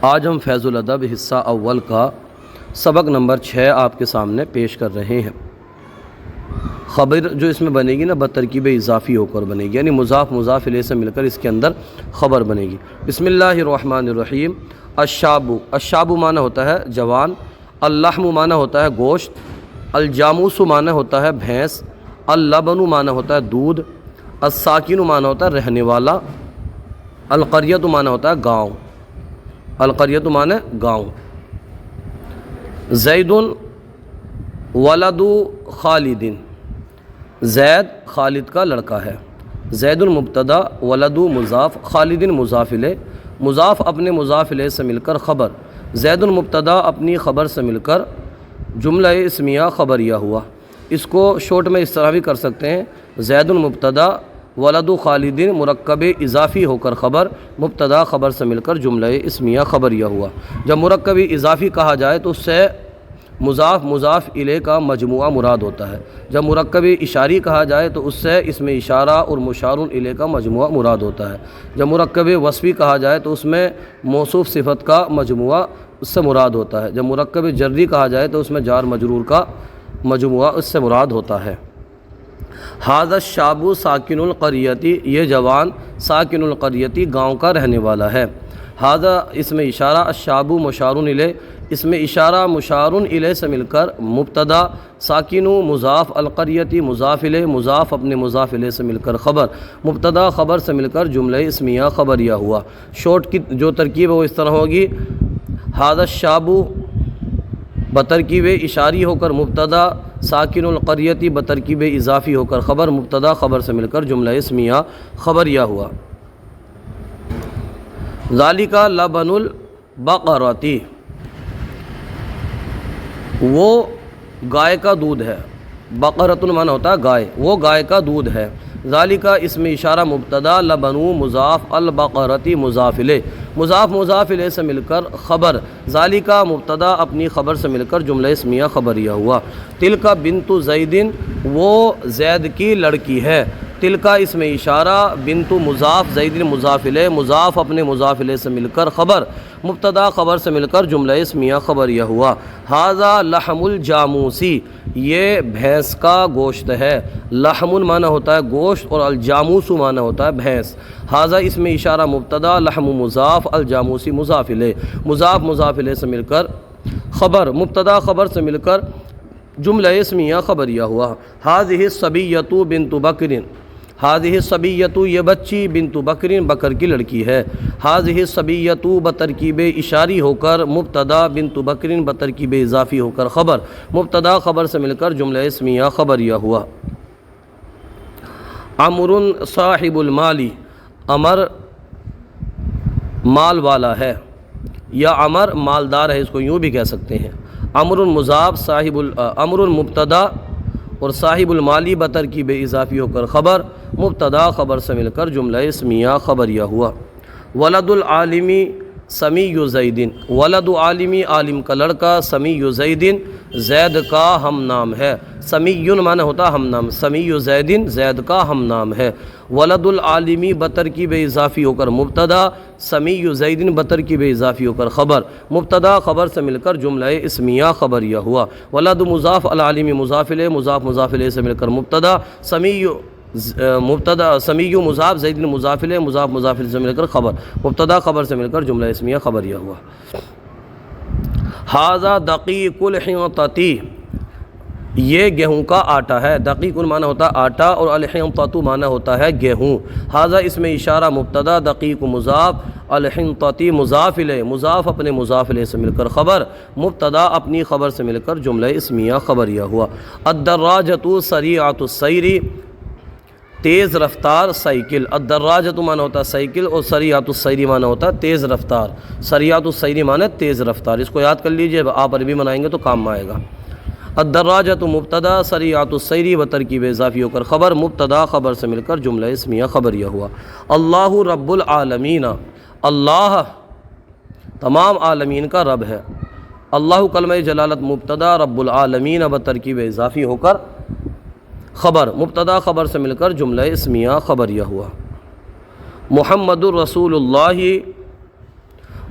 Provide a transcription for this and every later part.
آج ہم فیض الادب حصہ اول کا سبق نمبر 6 آپ کے سامنے پیش کر رہے ہیں۔ خبر جو اس میں بنے گی نا بترکیب اضافی ہو کر بنے گی، یعنی مضاف مضاف الیہ سے مل کر اس کے اندر خبر بنے گی۔ بسم اللہ الرحمن الرحیم۔ الشاب، الشاب معنی ہوتا ہے جوان، اللحم معنی ہوتا ہے گوشت، الجاموس معنی ہوتا ہے بھینس، اللبن معنی ہوتا ہے دودھ، الساکن معنی ہوتا ہے رہنے والا، القریۃ معنی ہوتا ہے گاؤں، القریۃ معنی گاؤں۔ زید ولد خالد، زید خالد کا لڑکا ہے۔ زید مبتدا، ولد مضاف، خالد مضاف الیہ، مضاف اپنے مضاف الیہ سے مل کر خبر، زید مبتدا اپنی خبر سے مل کر جملہ اسمیہ خبریہ ہوا۔ اس کو شارٹ میں اس طرح بھی کر سکتے ہیں، زید مبتدا ولد خالد مرکب اضافی ہو کر خبر، مبتدا خبر سے مل کر جملہ اسمیہ خبریہ ہوا۔ جب مرکب اضافی کہا جائے تو اس سے مضاف مضاف الیہ کا مجموعہ مراد ہوتا ہے، جب مرکب اشاری کہا جائے تو اس سے اس میں اشارہ اور مشار الیہ کا مجموعہ مراد ہوتا ہے، جب مرکب وصفی کہا جائے تو اس میں موصوف صفت کا مجموعہ اس سے مراد ہوتا ہے، جب مرکب جری کہا جائے تو اس میں جار مجرور کا مجموعہ اس سے مراد ہوتا ہے۔ ھذا الشاب ساکن القریۃ، یہ جوان ساکن القریۃ گاؤں کا رہنے والا ہے۔ ھذا اس میں اشارہ، الشاب مشار الیہ، اس میں اشارہ مشار الیہ سے مل کر مبتدا، ساکن مضاف، القریۃ مضاف الیہ، مضاف اپنے مضاف الیہ سے مل کر خبر، مبتدا خبر سے مل کر جملہ اسمیہ خبریہ ہوا۔ شارٹ کی جو ترکیب ہے وہ اس طرح ہوگی، ھذا الشاب بترکیب اشاری ہو کر مبتدا، ساکن القریۃ بترکیب اضافی ہو کر خبر، مبتدا خبر سے مل کر جملہ اسمیہ خبریہ ہوا۔ ذالک لبن البقرۃ، وہ گائے کا دودھ ہے، بقرۃ معنی ہوتا ہے گائے، وہ گائے کا دودھ ہے۔ ذالک اس میں اشارہ مبتدا، لبن مضاف، البقرۃ مضاف الیہ، مضاف مضاف الیہ سے مل کر خبر، ذالک مبتدا اپنی خبر سے مل کر جملہ اسمیہ خبریہ ہوا۔ تلک بنت زید، وہ زید کی لڑکی ہے۔ تلک اس میں اشارہ، بنت مضاف، زید مضاف الیہ، مضاف اپنے مضاف الیہ سے مل کر خبر، مبتدا خبر سے مل کر جملہ اسمیہ خبریہ ہوا۔ ھذا لحم الجاموس، یہ بھینس کا گوشت ہے۔ لحم معنی ہوتا ہے گوشت اور الجاموس معنی ہوتا ہے بھینس۔ ھذا اس میں اشارہ مبتدا، لحم مضاف، الجاموسی مضاف الیہ، مضاف مضاف الیہ سے مل کر خبر، مبتدا خبر سے مل کر جملہ اسمیہ خبریہ ہوا۔ ھذہ الصبیۃ بنت بکر، ھذہ الصبیۃ یہ بچی، بنت بکر بکر کی لڑکی ہے۔ ھذہ الصبیۃ بترکیب اشاری ہو کر مبتدا، بنت بکر بترکیب اضافی ہو کر خبر، مبتدا خبر سے مل کر جملہ اسمیہ خبریہ ہوا۔ عمر صاحب المال، عمر مال والا ہے، یا عمر مالدار ہے، اس کو یوں بھی کہہ سکتے ہیں۔ عمر مضاف، صاحب عمر مبتدا اور صاحب المالی بترکیب اضافی ہو کر خبر، مبتدا خبر سے مل کر جملہ اسمیہ خبریہ ہوا۔ ولد العالمی سمیع زید، ولد عالمی عالم کا لڑکا، سمیع زید زید کا ہم نام ہے۔ سمیع معنی ہوتا ہم نام، سمیع زید زید کا ہم نام ہے۔ ولد العالمی بترکیب اضافی ہو کر مبتدا، سمیع زید بترکیب اضافی ہو کر خبر، مبتدا خبر سے مل کر جملہ اسمیہ خبریہ ہوا۔ ولد مضاف، العالمی مضاف الیہ، مضاف مضاف الیہ سے مل کر مبتدا، سمیع مبتدا، سمیع مضاف، زید مضاف الیہ، مضاف مضاف الیہ سے مل کر خبر، مبتدا خبر سے مل کر جملہ اسمیہ خبریہ ہوا۔ ھذا دقیق الحنطۃ، یہ گیہوں کا آٹا ہے۔ دقیق معنی ہوتا ہے آٹا اور الحنطۃ معنی ہوتا ہے گیہوں۔ ھذا اس میں اشارہ مبتدا، دقیق مضاف، الحنطۃ مضاف الیہ، مضاف اپنے مضاف الیہ سے مل کر خبر، مبتدا اپنی خبر سے مل کر جملہ اسمیہ خبریہ ہوا۔ الدراجۃ سریعۃ السیر، تیز رفتار سائیکل۔ الدراجۃ معنی ہوتا ہے سائیکل اور سریعۃ السیر معنی ہوتا ہے تیز رفتار۔ سریعۃ السیر معنی تیز رفتار، اس کو یاد کر لیجئے، آپ عربی بنائیں گے تو کام میں آئے گا۔ الدراجۃ مبتدا، سریعۃ السیر بترکیب اضافی ہو کر خبر، مبتدا خبر سے مل کر جملہ اسمیہ خبریہ ہوا۔ اللہ رب العالمین، اللہ تمام عالمین کا رب ہے۔ اللہ کلمہ جلالت مبتدا، رب العالمین بترکیب اضافی ہو کر خبر، مبتدا خبر سے مل کر جملہ اسمیہ خبریہ ہوا۔ محمد الرسول اللہ،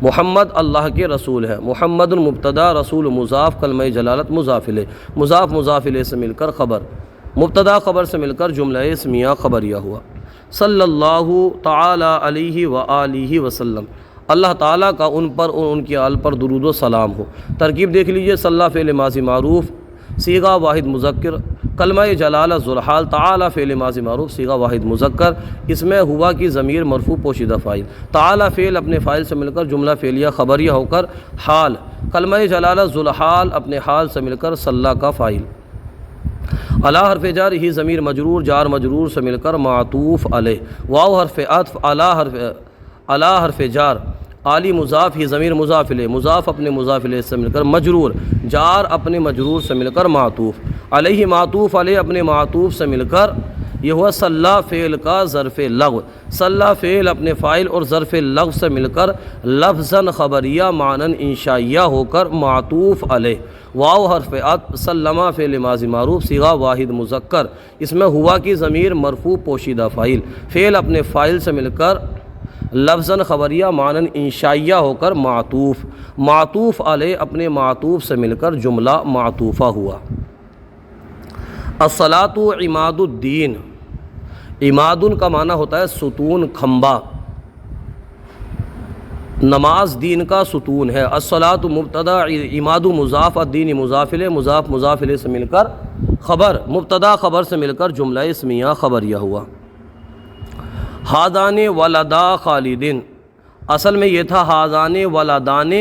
محمد اللہ کے رسول ہے، محمد مبتدا رسول مضاف کلمہ جلالت مضاف الیہ، مضاف مضاف الیہ سے مل کر خبر، مبتدا خبر سے مل کر جملہ اسمیہ خبریہ ہوا۔ صلی اللہ تعالی علیہ وآلہ وسلم، اللہ تعالیٰ کا ان پر اور ان کی آل پر درود و سلام ہو۔ ترکیب دیکھ لیجئے، صلی اللہ فعل ماضی معروف، صیغہ واحد مذکر، کلمہ جلالہ ذوالحال، تعالی فعل ماضی معروف صیغہ واحد مذکر، اس میں ہوا کی ضمیر مرفوع پوشیدہ فاعل، تعالی فعل اپنے فاعل سے مل کر جملہ فعلیہ خبریہ ہو کر حال، کلمہ جلالہ ذوالحال اپنے حال سے مل کر صلی کا فاعل، علی حرف جر ہی ضمیر مجرور جار مجرور سے مل کر معطوف علیہ، واو حرف عطف علی حرف جار، علی مضاف ہی ضمیر مضاف الیہ، مضاف اپنے مضاف الیہ سے مل کر مجرور، جار اپنے مجرور سے مل کر معطوف، علیہ معطوف علیہ اپنے معطوف سے مل کر یہ ہوا صلی فعل کا ظرف لغو، صلی فعل اپنے فاعل اور ظرف لغو سے مل کر لفظاً خبریہ معناً انشائیہ ہو کر معطوف علیہ، واو حرف عطف، سلمہ فعل ماضی معروف صیغہ واحد مذکر، اس میں ہوا کی ضمیر مرفوع پوشیدہ فاعل، فعل اپنے فاعل سے مل کر لفظاً خبریہ معناً انشائیہ ہو کر معطوف، معطوف علیہ اپنے معطوف سے مل کر جملہ معطوفہ ہوا۔ الصلاۃ عماد الدین، عماد کا معنی ہوتا ہے ستون، کھمبا، نماز دین کا ستون ہے۔ الصلاۃ مبتدا، عماد مضاف، الدین مضاف الیہ، مضاف مضاف الیہ سے مل کر خبر، مبتدا خبر سے مل کر جملہ اسمیہ خبریہ ہوا۔ ہادان ولدا خالدین، اصل میں یہ تھا ہادان ولدان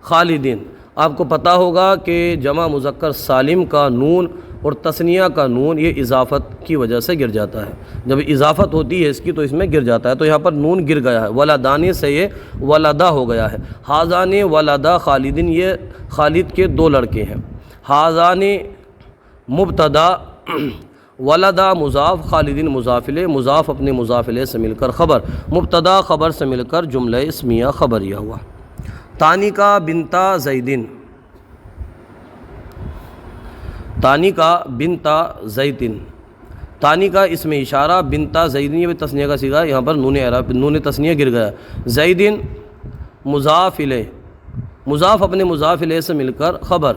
خالدین۔ آپ کو پتہ ہوگا کہ جمع مذکر سالم کا نون اور تثنیہ کا نون یہ اضافت کی وجہ سے گر جاتا ہے، جب اضافت ہوتی ہے اس کی تو اس میں گر جاتا ہے، تو یہاں پر نون گر گیا ہے، ولدان سے یہ ولدا ہو گیا ہے۔ ہادان ولدا خالدین، یہ خالد کے دو لڑکے ہیں۔ ہادان مبتدا، ولدا مضاف، خالدین مضاف الیہ، مضاف اپنے مضاف الیہ سے مل کر خبر، مبتدا خبر سے مل کر جملہ اسمیہ خبریہ ہوا۔ تانیکا بنتا زیدن، تانیکا بنتا زیدن، تانیکا اس میں اشارہ، بنتا زیدن یہ بھی تثنیہ کا صیغہ، یہاں پر نون تثنیہ گر گیا، زیدن مضاف الیہ، مضاف اپنے مضاف الیہ سے مل کر خبر،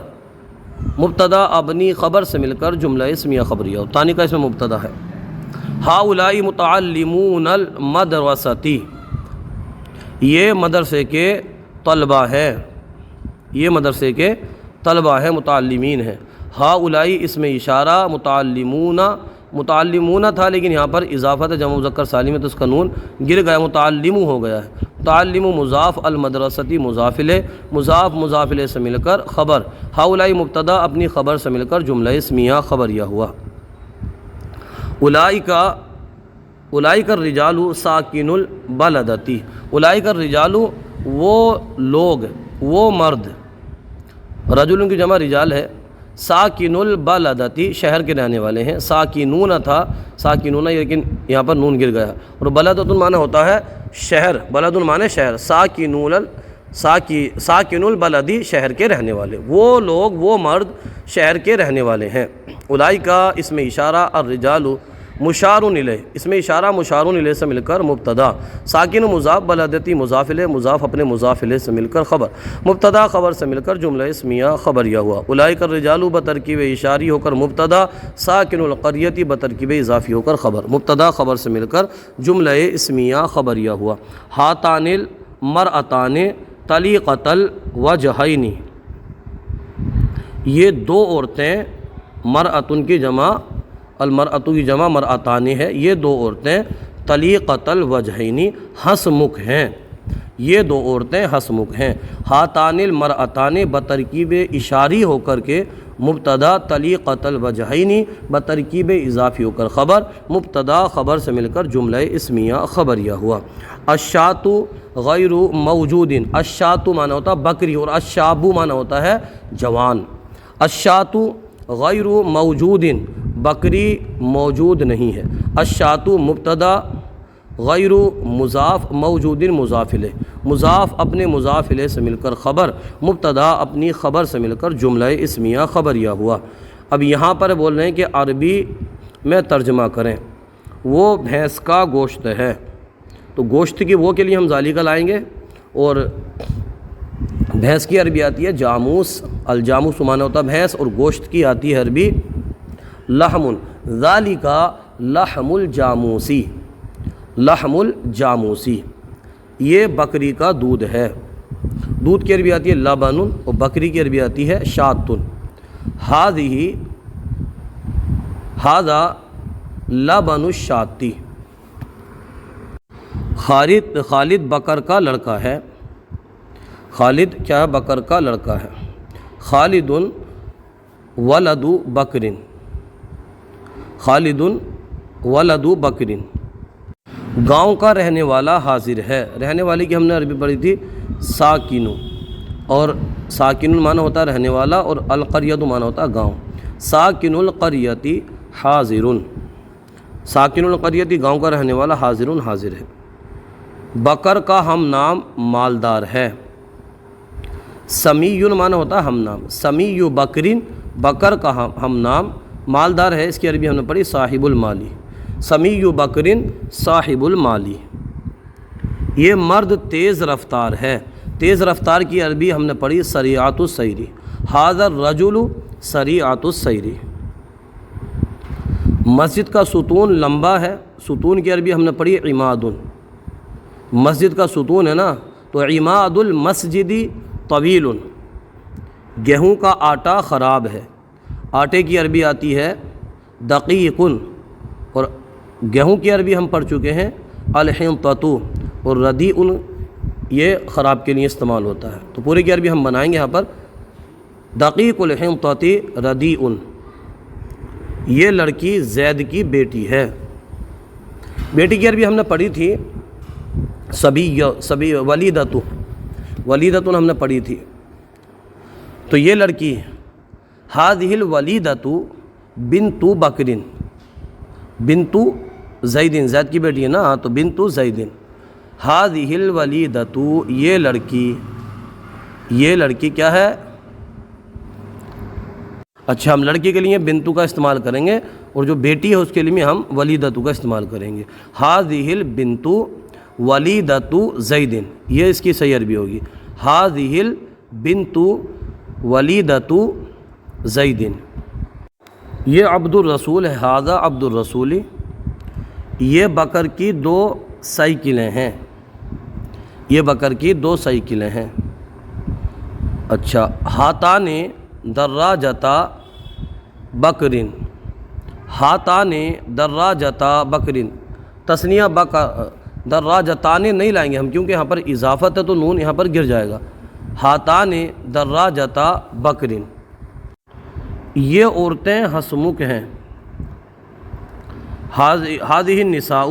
مبتدا اپنی خبر سے مل کر جملہ اسمیہ خبریہ ہو۔ تانیکا اس میں مبتدا ہے۔ ہؤلاء متعلمون المدرستی، یہ مدرسے کے طلبہ ہیں، یہ مدرسے کے طلبہ ہیں، متعلمین ہیں۔ ہؤلاء اس میں اشارہ، متعلمون، متعلمون تھا لیکن یہاں پر اضافت ہے، جمع مذکر سالم ہے تو اس کا نون گر گیا، متعلم ہو گیا ہے۔ متعلم مضاف، المدرستی مضاف الیہ، مضاف مضاف الیہ سے مل کر خبر، ہؤلاء مبتدا اپنی خبر سے مل کر جملہ اسمیہ خبریہ ہوا۔ اولئک الرجال ساکن البلدتی، اولئک الرجال وہ لوگ، وہ مرد، رجل کی جمع رجال ہے، ساکن البلدتی شہر کے رہنے والے ہیں، ساکنون تھا، ساکنون لیکن یہاں پر نون گر گیا، اور بلدۃ معنی ہوتا ہے شہر، بلد معنی شہر، ساکن البلدی شہر کے رہنے والے، وہ لوگ، وہ مرد شہر کے رہنے والے ہیں۔ اولئک اس میں اشارہ، الرجال مشار الیہ، اس میں اشارہ مشار الیہ سے مل کر مبتدا، ساکن مضاف، بلدتی مضاف الیہ، مضاف اپنے مضاف الیہ سے مل کر خبر، مبتدا خبر سے مل کر جملہ اسمیہ خبریہ ہوا۔ اولئک الرجال بترکیب اشاری ہو کر مبتدا، ساکن القریۃ بترکیب اضافی ہو کر خبر، مبتدا خبر سے مل کر جملہ اسمیہ خبریہ ہوا۔ ہاتان المرأتان طلیقۃ الوجہین، یہ دو عورتیں، مرأتن کی جمع، المرأۃ کی جمع مرأتان ہے، یہ دو عورتیں، طلیقۃ الوجہین ہنسمکھ ہیں، یہ دو عورتیں ہنسمکھ ہیں۔ ہاتان المرأتان بترکیب اشاری ہو کر کے مبتدا، طلیقۃ الوجہین بترکیب اضافی ہو کر خبر، مبتدا خبر سے مل کر جملہ اسمیہ خبریہ ہوا۔ الشاۃ غیر موجود، الشاۃ معنی ہوتا ہے بکری، اور الشاب معنی ہوتا ہے جوان۔ الشاۃ غیر موجود، بکری موجود نہیں ہے۔ الشاۃ مبتدا، غیر مضاف، موجود مضاف الیہ، مضاف اپنے مضاف الیہ سے مل کر خبر، مبتدا اپنی خبر سے مل کر جملہ اسمیہ خبریہ ہوا۔ اب یہاں پر بول رہے ہیں کہ عربی میں ترجمہ کریں، وہ بھینس کا گوشت ہے، تو گوشت کی وہ کے لیے ہم ذالک لائیں گے، اور بھینس کی عربی آتی ہے جاموس، الجاموس معنی ہوتا ہے بھینس، اور گوشت کی آتی ہے عربی لحم، ذالک لحم الجاموسی، لحم الجاموسی، یہ بکری کا دودھ ہے۔ دودھ کی عربی آتی ہے لبن، اور بکری کی عربی آتی ہے شاتن۔ ھذا لبن الشاتی، خالد بکر کا لڑکا ہے، خالد کیا ہے؟ بکر کا لڑکا ہے۔ خالد ولد بکر، خالد ولد بکر، گاؤں کا رہنے والا حاضر ہے۔ رہنے والے کی ہم نے عربی پڑھی تھی ساکن، اور ساکن معنی ہوتا ہے رہنے والا، اور القریۃ معنی ہوتا ہے گاؤں۔ ساکن القریۃ حاضر، ساکن القریۃ گاؤں کا رہنے والا، حاضر حاضر ہے۔ بکر کا ہم نام مالدار ہے۔ سمی معنی ہوتا ہے ہم نام، سمی بکرین، بکر کا ہم نام مالدار ہے، اس کی عربی ہم نے پڑھی صاحب المالی، سمی بکرین صاحب المالی۔ یہ مرد تیز رفتار ہے، تیز رفتار کی عربی ہم نے پڑھی سریعۃ السیری، ھذا الرجل سریعۃ السیری۔ مسجد کا ستون لمبا ہے، ستون کی عربی ہم نے پڑھی عماد، مسجد کا ستون ہے نا، تو عماد المسجد طویل، گیہوں کا آٹا خراب ہے، آٹے کی عربی آتی ہے دقیق، اور گیہوں کی عربی ہم پڑھ چکے ہیں الحنطۃ، اور ردیء یہ خراب کے لیے استعمال ہوتا ہے، تو پورے کی عربی ہم بنائیں گے یہاں پر دقیق الحنطۃ ردیء۔ یہ لڑکی زید کی بیٹی ہے، بیٹی کی عربی ہم نے پڑھی تھی سبی ولیدۃ، ولیدۃ ہم نے پڑھی تھی، تو یہ لڑکی ھذہ الولیدۃ بنت بکر، بنت زید، زید کی بیٹی ہے نا، تو بنت زید، ھذہ الولیدۃ یہ لڑکی کیا ہے؟ اچھا، ہم لڑکی کے لیے بنتو کا استعمال کریں گے، اور جو بیٹی ہے اس کے لیے ہم ولیدۃ کا استعمال کریں گے۔ ھذہ البنت ولیدۃ زید، یہ اس کی صحیح عربی ہوگی، ھذہ البنت ولیدۃ زید۔ یہ عبد الرسول ہے، ھذا عبد الرسول، یہ بکر کی 2 سائیکلیں ہیں، یہ بکر کی 2 سائیکلیں ہیں۔ اچھا، ھاتان دراجتا بکرین، ھاتان دراجتا بکرین، تثنیہ دراجتان نہیں لائیں گے ہم، کیونکہ یہاں پر اضافت ہے تو نون یہاں پر گر جائے گا۔ ھاتان دراجتا بکرین، یہ عورتیں ہسمک ہیں۔ ھذہ النساء،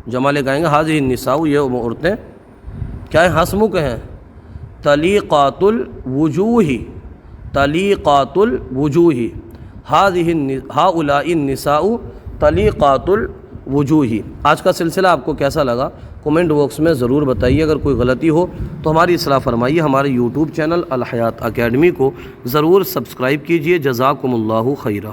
جمع لے کے آئیں گے، ھذہ النساء یہ عورتیں کیا ہیں؟ ہسمک ہیں۔ طلیقات الوجوہ، طلیقات الوجوہ، ہؤلاء النساء طلیقات الوجوہ۔ آج کا سلسلہ آپ کو کیسا لگا کومنٹ باکس میں ضرور بتائیے، اگر کوئی غلطی ہو تو ہماری اصلاح فرمائیے۔ ہمارے یوٹیوب چینل الحیات اکیڈمی کو ضرور سبسکرائب کیجیے۔ جزاکم اللہ خیرہ۔